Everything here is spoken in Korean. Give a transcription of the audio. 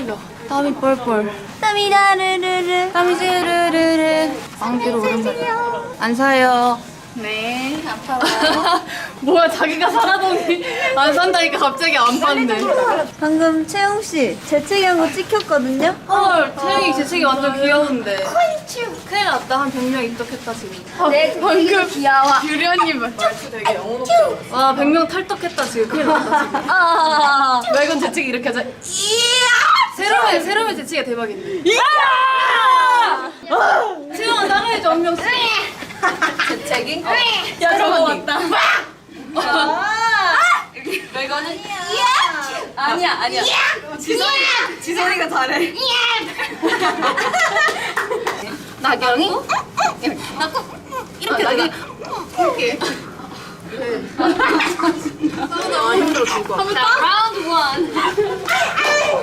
떨려. 땀이 뻘뻘. 땀이 나르르르. 땀이 지르르르. 빵기로 오른다. 안 사요. 네, 아파요. 뭐야, 자기가 사라더니 안 산다니까 갑자기 안 판대. 방금 채영 씨 재채기 한 거 찍혔거든요. 헐, 태영이 재채기 완전 귀여운데. 큰일 났다. 한 100명 입덕했다 지금. 내 방금 귀여워. 유리 언니 말투 되게 영혼 없어. 와, 100명 탈덕했다 지금. 큰일 났다 지금. 아, 말건 재채기 이렇게 하자. 새롬의 재채기가 대박인데. 채영아 따라해줘 한 명씩. 재채기? 야, 저거 왔다. 이거는 아니야. 지선이가 잘해. 나경이? 이렇게 나경이 이렇게. 아, 힘들어 죽어. 라운드 1.